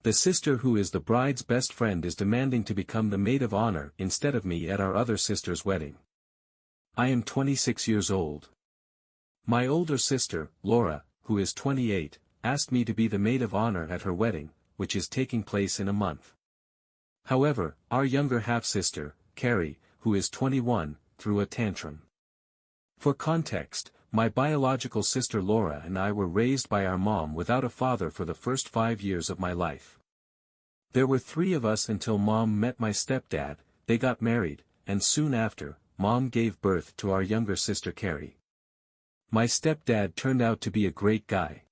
The sister who is the bride's best friend is demanding to become the maid of honor instead of me at our other sister's wedding. I am 26 years old. My older sister, Laura, who is 28, asked me to be the maid of honor at her wedding, which is taking place in a month. However, our younger half-sister, Carrie, who is 21, threw a tantrum. For context, my biological sister Laura and I were raised by our mom without a father for the first 5 years of my life. There were 3 of us until Mom met my stepdad, they got married, and soon after, Mom gave birth to our younger sister Carrie. My stepdad turned out to be a great guy.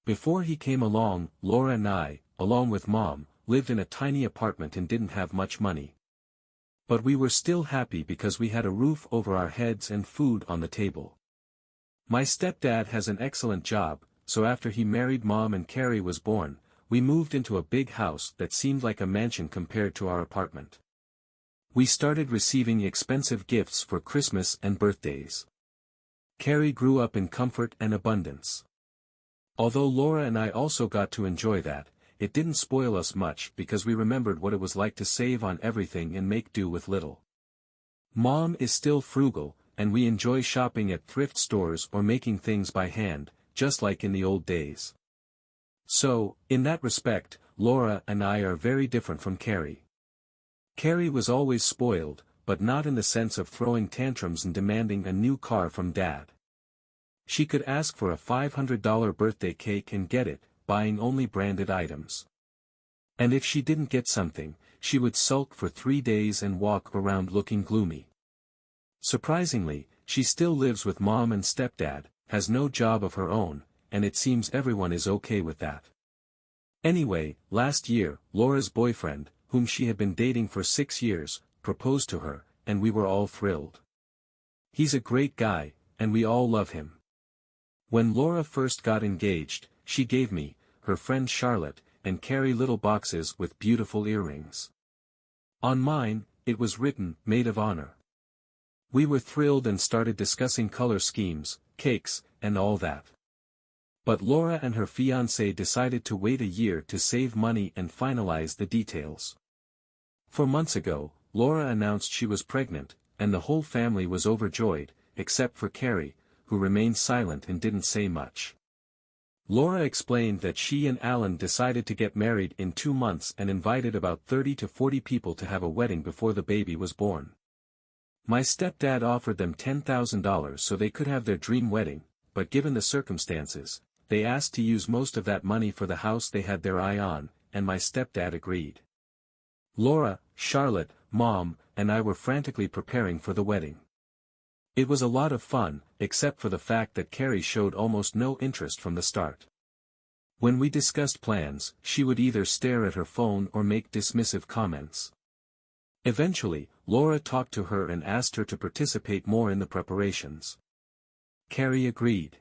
Before he came along, Laura and I, along with Mom, lived in a tiny apartment and didn't have much money. But we were still happy because we had a roof over our heads and food on the table. My stepdad has an excellent job, so after he married Mom and Carrie was born, we moved into a big house that seemed like a mansion compared to our apartment. We started receiving expensive gifts for Christmas and birthdays. Carrie grew up in comfort and abundance. Although Laura and I also got to enjoy that, it didn't spoil us much because we remembered what it was like to save on everything and make do with little. Mom is still frugal, and we enjoy shopping at thrift stores or making things by hand, just like in the old days. So, in that respect, Laura and I are very different from Carrie. Carrie was always spoiled, but not in the sense of throwing tantrums and demanding a new car from Dad. She could ask for a $500 birthday cake and get it, buying only branded items. And if she didn't get something, she would sulk for 3 days and walk around looking gloomy. Surprisingly, she still lives with Mom and stepdad, has no job of her own, and it seems everyone is okay with that. Anyway, last year, Laura's boyfriend, whom she had been dating for 6 years, proposed to her, and we were all thrilled. He's a great guy, and we all love him. When Laura first got engaged, she gave me, her friend Charlotte, and Carrie little boxes with beautiful earrings. On mine, it was written, Maid of Honor. We were thrilled and started discussing color schemes, cakes, and all that. But Laura and her fiancé decided to wait a year to save money and finalize the details. 4 months ago, Laura announced she was pregnant, and the whole family was overjoyed, except for Carrie, who remained silent and didn't say much. Laura explained that she and Alan decided to get married in 2 months and invited about 30 to 40 people to have a wedding before the baby was born. My stepdad offered them $10,000 so they could have their dream wedding, but given the circumstances, they asked to use most of that money for the house they had their eye on, and my stepdad agreed. Laura, Charlotte, Mom, and I were frantically preparing for the wedding. It was a lot of fun, except for the fact that Carrie showed almost no interest from the start. When we discussed plans, she would either stare at her phone or make dismissive comments. Eventually, Laura talked to her and asked her to participate more in the preparations. Carrie agreed.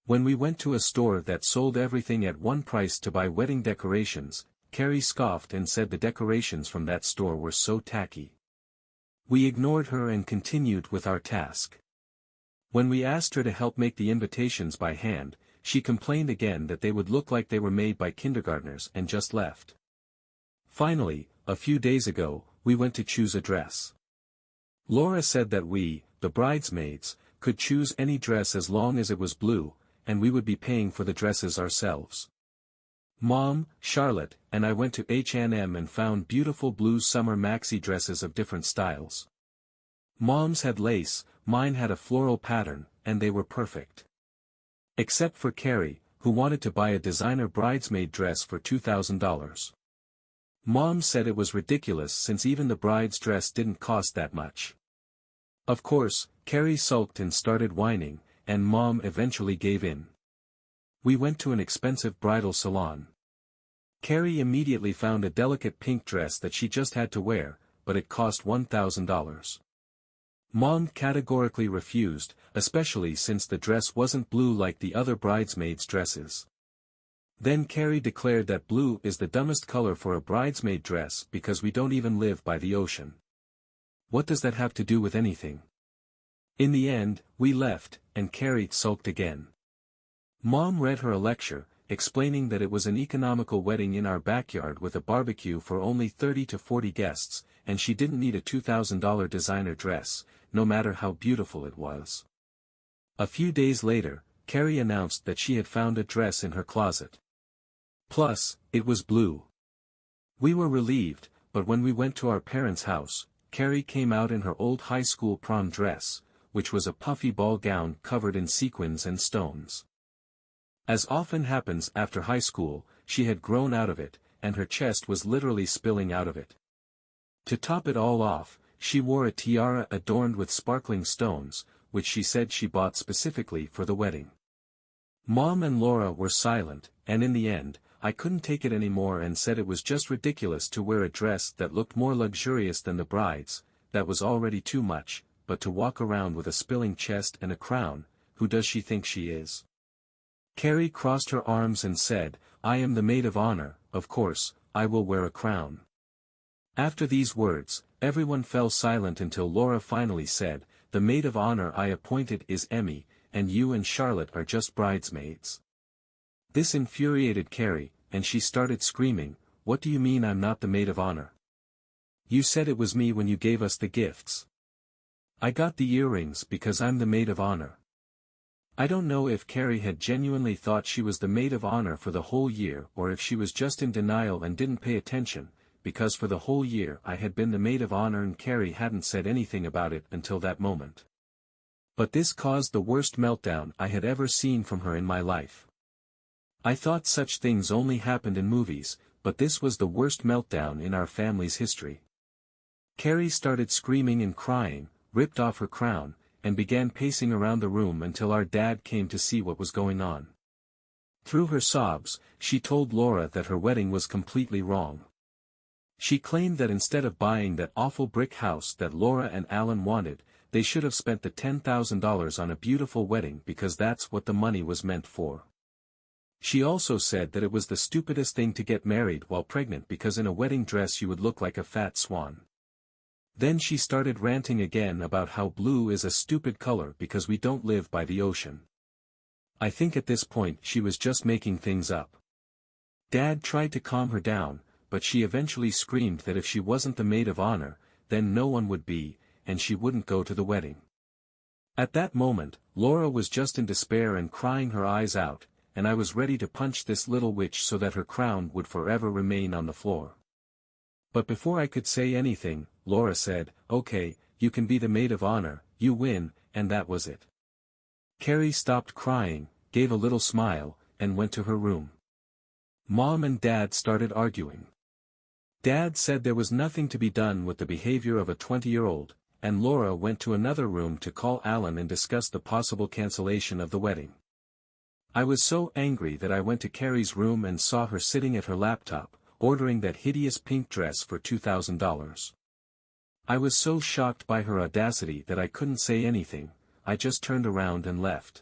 When we went to a store that sold everything at one price to buy wedding decorations, Carrie scoffed and said the decorations from that store were so tacky. We ignored her and continued with our task. When we asked her to help make the invitations by hand, she complained again that they would look like they were made by kindergartners and just left. Finally, a few days ago, we went to choose a dress. Laura said that we, the bridesmaids, could choose any dress as long as it was blue, and we would be paying for the dresses ourselves. Mom, Charlotte, and I went to H&M and found beautiful blue summer maxi dresses of different styles. Mom's had lace, mine had a floral pattern, and they were perfect. Except for Carrie, who wanted to buy a designer bridesmaid dress for $2,000. Mom said it was ridiculous since even the bride's dress didn't cost that much. Of course, Carrie sulked and started whining, and Mom eventually gave in. We went to an expensive bridal salon. Carrie immediately found a delicate pink dress that she just had to wear, but it cost $1,000. Mom categorically refused, especially since the dress wasn't blue like the other bridesmaids' dresses. Then Carrie declared that blue is the dumbest color for a bridesmaid dress because we don't even live by the ocean. What does that have to do with anything? In the end, we left, and Carrie sulked again. Mom read her a lecture, explaining that it was an economical wedding in our backyard with a barbecue for only 30 to 40 guests, and she didn't need a $2,000 designer dress, no matter how beautiful it was. A few days later, Carrie announced that she had found a dress in her closet. Plus, it was blue. We were relieved, but when we went to our parents' house, Carrie came out in her old high school prom dress, which was a puffy ball gown covered in sequins and stones. As often happens after high school, she had grown out of it, and her chest was literally spilling out of it. To top it all off, she wore a tiara adorned with sparkling stones, which she said she bought specifically for the wedding. Mom and Laura were silent, and in the end, I couldn't take it anymore and said it was just ridiculous to wear a dress that looked more luxurious than the bride's, that was already too much, but to walk around with a spilling chest and a crown, who does she think she is? Carrie crossed her arms and said, "I am the maid of honor, of course, I will wear a crown." After these words, everyone fell silent until Laura finally said, "The maid of honor I appointed is Emmy, and you and Charlotte are just bridesmaids." This infuriated Carrie, and she started screaming, "What do you mean I'm not the maid of honor? You said it was me when you gave us the gifts. I got the earrings because I'm the maid of honor." I don't know if Carrie had genuinely thought she was the maid of honor for the whole year or if she was just in denial and didn't pay attention, because for the whole year I had been the maid of honor and Carrie hadn't said anything about it until that moment. But this caused the worst meltdown I had ever seen from her in my life. I thought such things only happened in movies, but this was the worst meltdown in our family's history. Carrie started screaming and crying, ripped off her crown, and began pacing around the room until our dad came to see what was going on. Through her sobs, she told Laura that her wedding was completely wrong. She claimed that instead of buying that awful brick house that Laura and Alan wanted, they should have spent the $10,000 on a beautiful wedding because that's what the money was meant for. She also said that it was the stupidest thing to get married while pregnant because in a wedding dress you would look like a fat swan. Then she started ranting again about how blue is a stupid color because we don't live by the ocean. I think at this point she was just making things up. Dad tried to calm her down, but she eventually screamed that if she wasn't the maid of honor, then no one would be, and she wouldn't go to the wedding. At that moment, Laura was just in despair and crying her eyes out, and I was ready to punch this little witch so that her crown would forever remain on the floor. But before I could say anything, Laura said, "Okay, you can be the maid of honor, you win," and that was it. Carrie stopped crying, gave a little smile, and went to her room. Mom and Dad started arguing. Dad said there was nothing to be done with the behavior of a 20-year-old, and Laura went to another room to call Alan and discuss the possible cancellation of the wedding. I was so angry that I went to Carrie's room and saw her sitting at her laptop, ordering that hideous pink dress for $2,000. I was so shocked by her audacity that I couldn't say anything, I just turned around and left.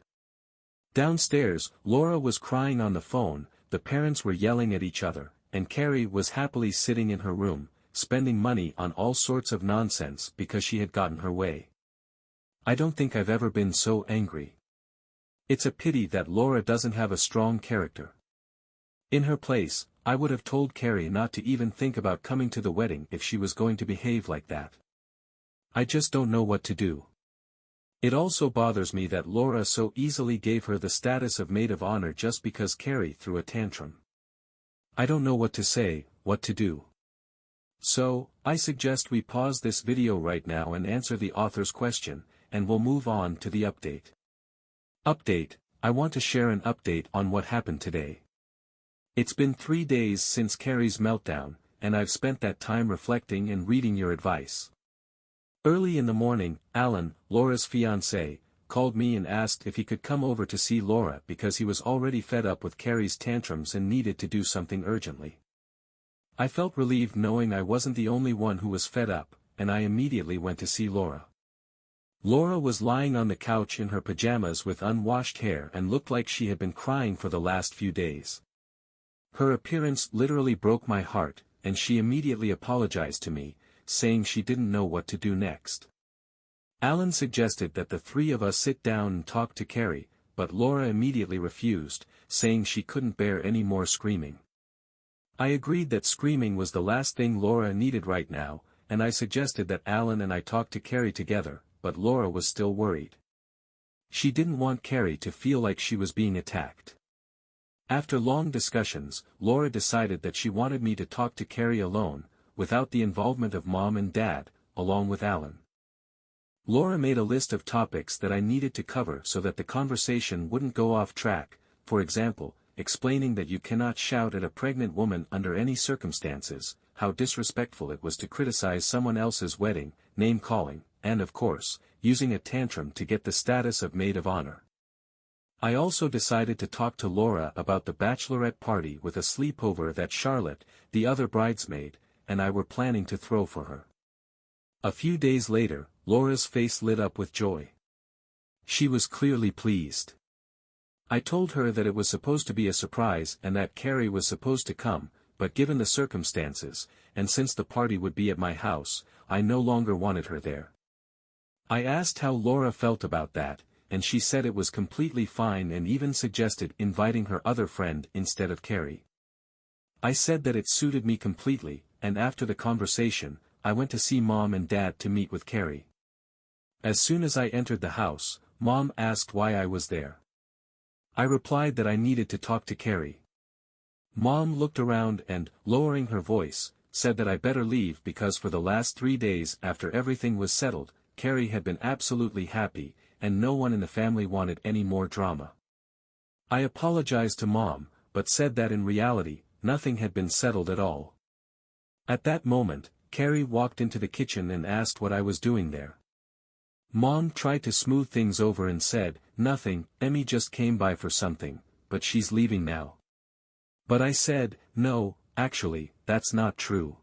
Downstairs, Laura was crying on the phone, the parents were yelling at each other, and Carrie was happily sitting in her room, spending money on all sorts of nonsense because she had gotten her way. I don't think I've ever been so angry. It's a pity that Laura doesn't have a strong character. In her place, I would have told Carrie not to even think about coming to the wedding if she was going to behave like that. I just don't know what to do. It also bothers me that Laura so easily gave her the status of maid of honor just because Carrie threw a tantrum. I don't know what to say, what to do. So, I suggest we pause this video right now and answer the author's question, and we'll move on to the update. Update: I want to share an update on what happened today. It's been 3 days since Carrie's meltdown, and I've spent that time reflecting and reading your advice. Early in the morning, Alan, Laura's fiancé, called me and asked if he could come over to see Laura because he was already fed up with Carrie's tantrums and needed to do something urgently. I felt relieved knowing I wasn't the only one who was fed up, and I immediately went to see Laura. Laura was lying on the couch in her pajamas with unwashed hair and looked like she had been crying for the last few days. Her appearance literally broke my heart, and she immediately apologized to me, saying she didn't know what to do next. Alan suggested that the three of us sit down and talk to Carrie, but Laura immediately refused, saying she couldn't bear any more screaming. I agreed that screaming was the last thing Laura needed right now, and I suggested that Alan and I talk to Carrie together, but Laura was still worried. She didn't want Carrie to feel like she was being attacked. After long discussions, Laura decided that she wanted me to talk to Carrie alone, without the involvement of Mom and Dad, along with Alan. Laura made a list of topics that I needed to cover so that the conversation wouldn't go off track, for example, explaining that you cannot shout at a pregnant woman under any circumstances, how disrespectful it was to criticize someone else's wedding, name-calling, and of course, using a tantrum to get the status of maid of honor. I also decided to talk to Laura about the bachelorette party with a sleepover that Charlotte, the other bridesmaid, and I were planning to throw for her. A few days later, Laura's face lit up with joy. She was clearly pleased. I told her that it was supposed to be a surprise and that Carrie was supposed to come, but given the circumstances, and since the party would be at my house, I no longer wanted her there. I asked how Laura felt about that, and she said it was completely fine and even suggested inviting her other friend instead of Carrie. I said that it suited me completely, and after the conversation, I went to see Mom and Dad to meet with Carrie. As soon as I entered the house, Mom asked why I was there. I replied that I needed to talk to Carrie. Mom looked around and, lowering her voice, said that I better leave because for the last 3 days after everything was settled, Carrie had been absolutely happy, and no one in the family wanted any more drama. I apologized to Mom, but said that in reality, nothing had been settled at all. At that moment, Carrie walked into the kitchen and asked what I was doing there. Mom tried to smooth things over and said, "Nothing, Emmy just came by for something, but she's leaving now." But I said, "No, actually, that's not true.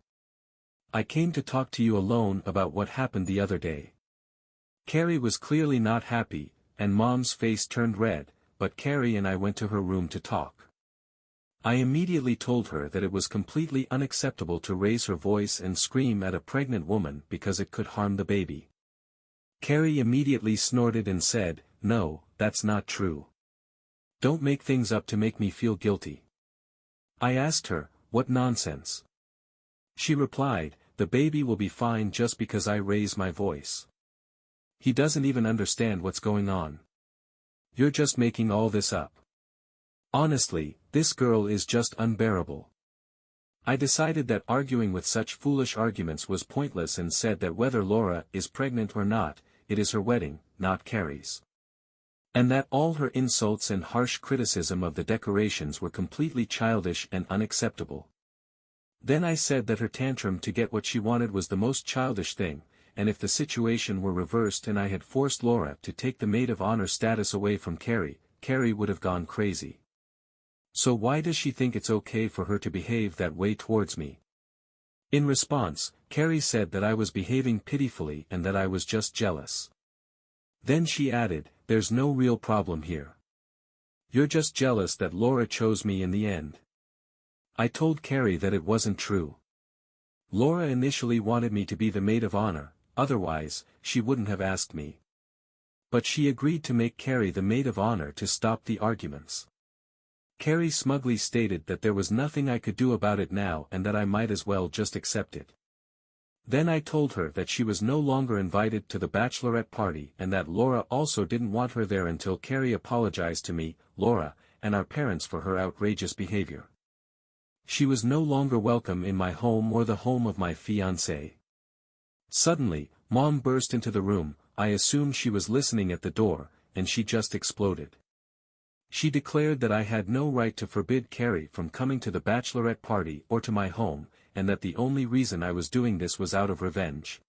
I came to talk to you alone about what happened the other day." Carrie was clearly not happy, and Mom's face turned red, but Carrie and I went to her room to talk. I immediately told her that it was completely unacceptable to raise her voice and scream at a pregnant woman because it could harm the baby. Carrie immediately snorted and said, "No, that's not true. Don't make things up to make me feel guilty." I asked her, "What nonsense?" She replied, "The baby will be fine just because I raise my voice. He doesn't even understand what's going on. You're just making all this up. Honestly, this girl is just unbearable." I decided that arguing with such foolish arguments was pointless and said that whether Laura is pregnant or not, it is her wedding, not Carrie's. And that all her insults and harsh criticism of the decorations were completely childish and unacceptable. Then I said that her tantrum to get what she wanted was the most childish thing, and if the situation were reversed and I had forced Laura to take the maid of honor status away from Carrie, Carrie would have gone crazy. So why does she think it's okay for her to behave that way towards me? In response, Carrie said that I was behaving pitifully and that I was just jealous. Then she added, "There's no real problem here. You're just jealous that Laura chose me in the end." I told Carrie that it wasn't true. Laura initially wanted me to be the maid of honor, otherwise, she wouldn't have asked me. But she agreed to make Carrie the maid of honor to stop the arguments. Carrie smugly stated that there was nothing I could do about it now and that I might as well just accept it. Then I told her that she was no longer invited to the bachelorette party and that Laura also didn't want her there until Carrie apologized to me, Laura, and our parents for her outrageous behavior. She was no longer welcome in my home or the home of my fiancé. Suddenly, Mom burst into the room. I assumed she was listening at the door, and she just exploded. She declared that I had no right to forbid Carrie from coming to the bachelorette party or to my home, and that the only reason I was doing this was out of revenge.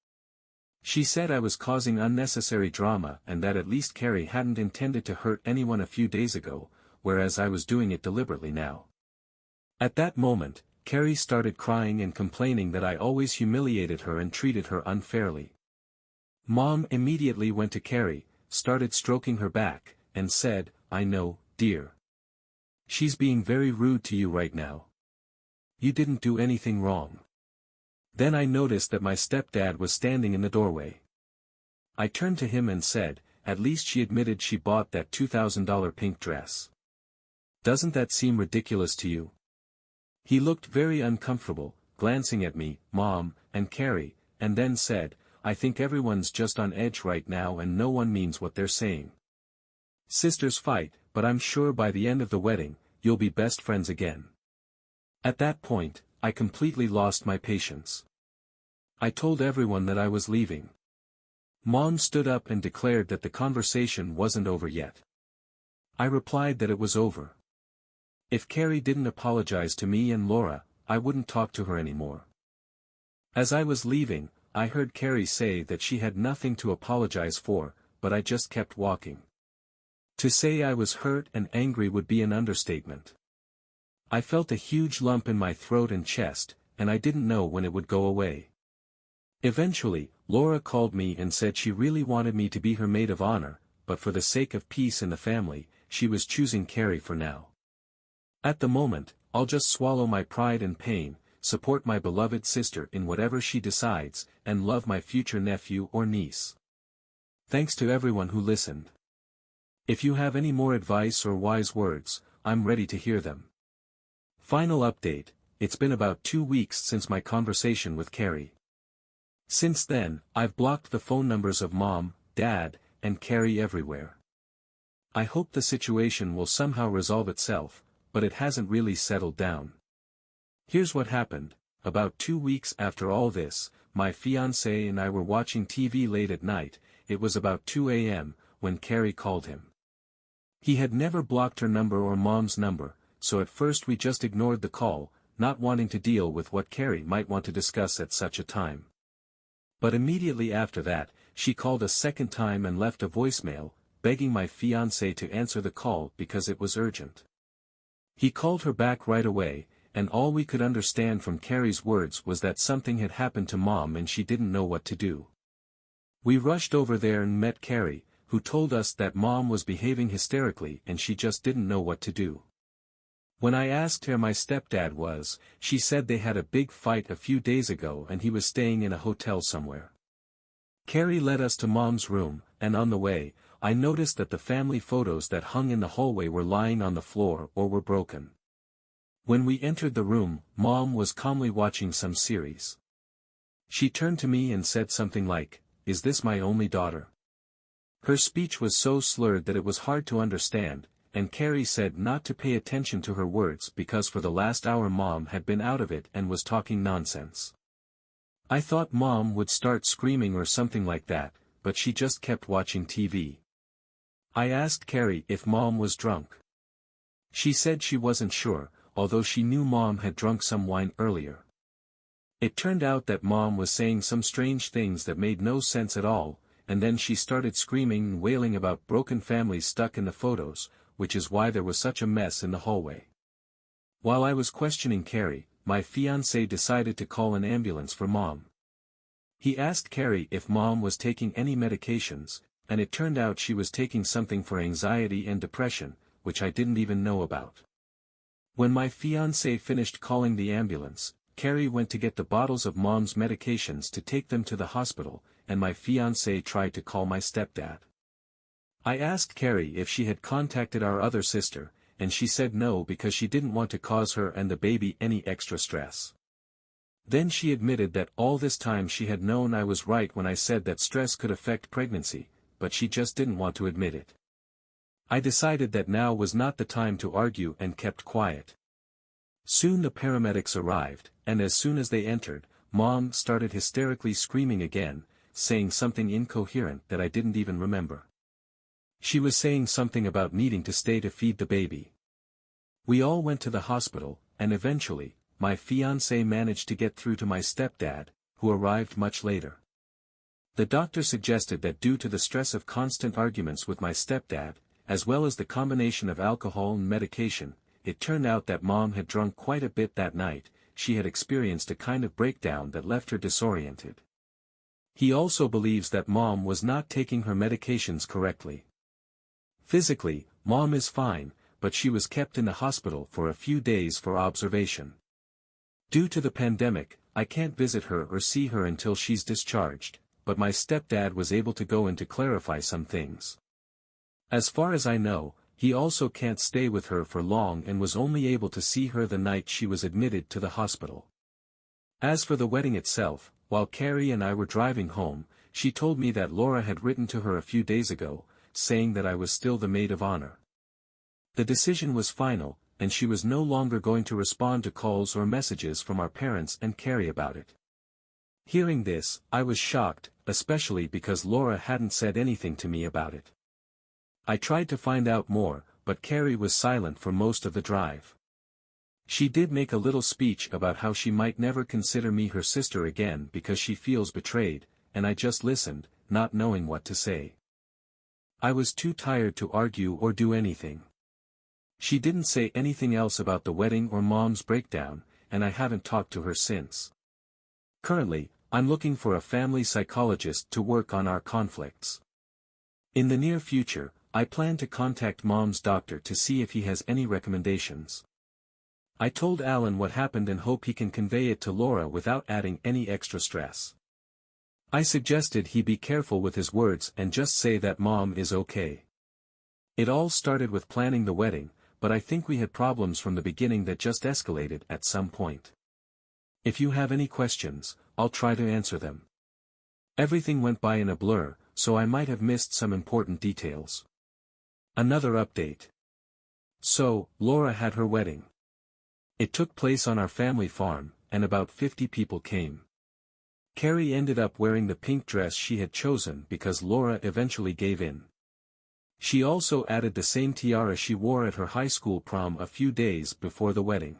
She said I was causing unnecessary drama and that at least Carrie hadn't intended to hurt anyone a few days ago, whereas I was doing it deliberately now. At that moment, Carrie started crying and complaining that I always humiliated her and treated her unfairly. Mom immediately went to Carrie, started stroking her back, and said, "I know, dear. She's being very rude to you right now. You didn't do anything wrong." Then I noticed that my stepdad was standing in the doorway. I turned to him and said, at least she admitted she bought that $2,000 pink dress. Doesn't that seem ridiculous to you? He looked very uncomfortable, glancing at me, Mom, and Carrie, and then said, I think everyone's just on edge right now and no one means what they're saying. Sisters fight, but I'm sure by the end of the wedding, you'll be best friends again. At that point, I completely lost my patience. I told everyone that I was leaving. Mom stood up and declared that the conversation wasn't over yet. I replied that it was over. If Carrie didn't apologize to me and Laura, I wouldn't talk to her anymore. As I was leaving, I heard Carrie say that she had nothing to apologize for, but I just kept walking. To say I was hurt and angry would be an understatement. I felt a huge lump in my throat and chest, and I didn't know when it would go away. Eventually, Laura called me and said she really wanted me to be her maid of honor, but for the sake of peace in the family, she was choosing Carrie for now. At the moment, I'll just swallow my pride and pain, support my beloved sister in whatever she decides, and love my future nephew or niece. Thanks to everyone who listened. If you have any more advice or wise words, I'm ready to hear them. Final update, it's been about 2 weeks since my conversation with Carrie. Since then, I've blocked the phone numbers of Mom, Dad, and Carrie everywhere. I hope the situation will somehow resolve itself, but it hasn't really settled down. Here's what happened. About 2 weeks after all this, my fiancé and I were watching TV late at night. It was about 2 a.m., when Carrie called him. He had never blocked her number or Mom's number, so at first we just ignored the call, not wanting to deal with what Carrie might want to discuss at such a time. But immediately after that, she called a second time and left a voicemail, begging my fiancé to answer the call because it was urgent. He called her back right away, and all we could understand from Carrie's words was that something had happened to Mom and she didn't know what to do. We rushed over there and met Carrie, who told us that Mom was behaving hysterically and she just didn't know what to do. When I asked her where my stepdad was, she said they had a big fight a few days ago and he was staying in a hotel somewhere. Carrie led us to Mom's room, and on the way, I noticed that the family photos that hung in the hallway were lying on the floor or were broken. When we entered the room, Mom was calmly watching some series. She turned to me and said something like, "Is this my only daughter?" Her speech was so slurred that it was hard to understand, and Carrie said not to pay attention to her words because for the last hour Mom had been out of it and was talking nonsense. I thought Mom would start screaming or something like that, but she just kept watching TV. I asked Carrie if Mom was drunk. She said she wasn't sure, although she knew Mom had drunk some wine earlier. It turned out that Mom was saying some strange things that made no sense at all, and then she started screaming and wailing about broken families stuck in the photos, which is why there was such a mess in the hallway. While I was questioning Carrie, my fiancé decided to call an ambulance for Mom. He asked Carrie if Mom was taking any medications, and it turned out she was taking something for anxiety and depression, which I didn't even know about. When my fiancé finished calling the ambulance, Carrie went to get the bottles of Mom's medications to take them to the hospital, and my fiancé tried to call my stepdad. I asked Carrie if she had contacted our other sister, and she said no because she didn't want to cause her and the baby any extra stress. Then she admitted that all this time she had known I was right when I said that stress could affect pregnancy, but she just didn't want to admit it. I decided that now was not the time to argue and kept quiet. Soon the paramedics arrived, and as soon as they entered, Mom started hysterically screaming again, saying something incoherent that I didn't even remember. She was saying something about needing to stay to feed the baby. We all went to the hospital, and eventually, my fiancé managed to get through to my stepdad, who arrived much later. The doctor suggested that due to the stress of constant arguments with my stepdad, as well as the combination of alcohol and medication, it turned out that Mom had drunk quite a bit that night. She had experienced a kind of breakdown that left her disoriented. He also believes that Mom was not taking her medications correctly. Physically, Mom is fine, but she was kept in the hospital for a few days for observation. Due to the pandemic, I can't visit her or see her until she's discharged, but my stepdad was able to go in to clarify some things. As far as I know, he also can't stay with her for long and was only able to see her the night she was admitted to the hospital. As for the wedding itself, while Carrie and I were driving home, she told me that Laura had written to her a few days ago, saying that I was still the maid of honor. The decision was final, and she was no longer going to respond to calls or messages from our parents and Carrie about it. Hearing this, I was shocked, especially because Laura hadn't said anything to me about it. I tried to find out more, but Carrie was silent for most of the drive. She did make a little speech about how she might never consider me her sister again because she feels betrayed, and I just listened, not knowing what to say. I was too tired to argue or do anything. She didn't say anything else about the wedding or Mom's breakdown, and I haven't talked to her since. Currently, I'm looking for a family psychologist to work on our conflicts. In the near future, I plan to contact Mom's doctor to see if he has any recommendations. I told Alan what happened and hope he can convey it to Laura without adding any extra stress. I suggested he be careful with his words and just say that Mom is okay. It all started with planning the wedding, but I think we had problems from the beginning that just escalated at some point. If you have any questions, I'll try to answer them. Everything went by in a blur, so I might have missed some important details. Another update. So, Laura had her wedding. It took place on our family farm, and about 50 people came. Carrie ended up wearing the pink dress she had chosen because Laura eventually gave in. She also added the same tiara she wore at her high school prom a few days before the wedding.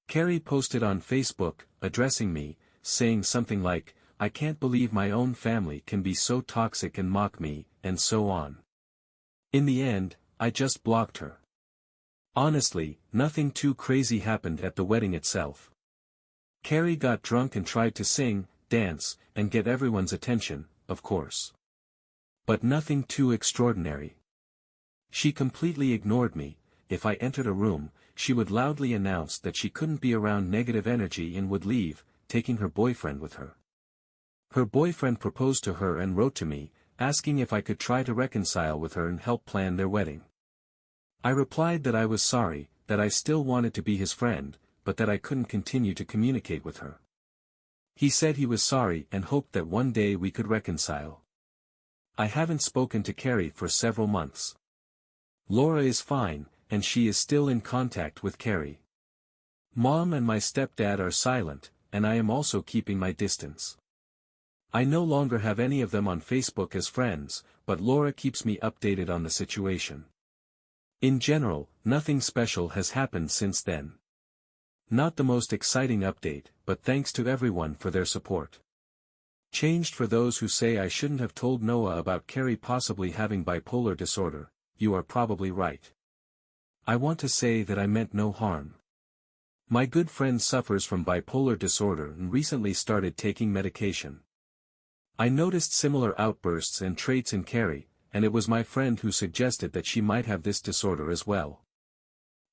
Carrie posted on Facebook, addressing me, saying something like, "I can't believe my own family can be so toxic and mock me," and so on. In the end, I just blocked her. Honestly, nothing too crazy happened at the wedding itself. Carrie got drunk and tried to sing, dance, and get everyone's attention, of course. But nothing too extraordinary. She completely ignored me. If I entered a room, she would loudly announce that she couldn't be around negative energy and would leave, taking her boyfriend with her. Her boyfriend proposed to her and wrote to me, asking if I could try to reconcile with her and help plan their wedding. I replied that I was sorry, that I still wanted to be his friend, but that I couldn't continue to communicate with her. He said he was sorry and hoped that one day we could reconcile. I haven't spoken to Carrie for several months. Laura is fine, and she is still in contact with Carrie. Mom and my stepdad are silent, and I am also keeping my distance. I no longer have any of them on Facebook as friends, but Laura keeps me updated on the situation. In general, nothing special has happened since then. Not the most exciting update, but thanks to everyone for their support. Changed for those who say I shouldn't have told Noah about Carrie possibly having bipolar disorder. You are probably right. I want to say that I meant no harm. My good friend suffers from bipolar disorder and recently started taking medication. I noticed similar outbursts and traits in Carrie, and it was my friend who suggested that she might have this disorder as well.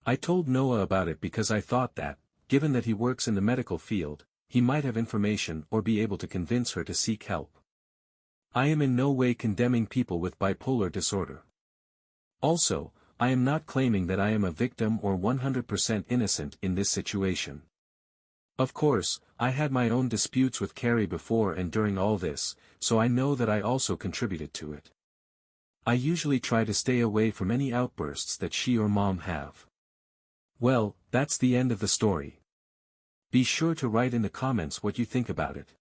I told Noah about it because I thought that, given that he works in the medical field, he might have information or be able to convince her to seek help. I am in no way condemning people with bipolar disorder. Also, I am not claiming that I am a victim or 100% innocent in this situation. Of course, I had my own disputes with Carrie before and during all this, so I know that I also contributed to it. I usually try to stay away from any outbursts that she or Mom have. Well, that's the end of the story. Be sure to write in the comments what you think about it.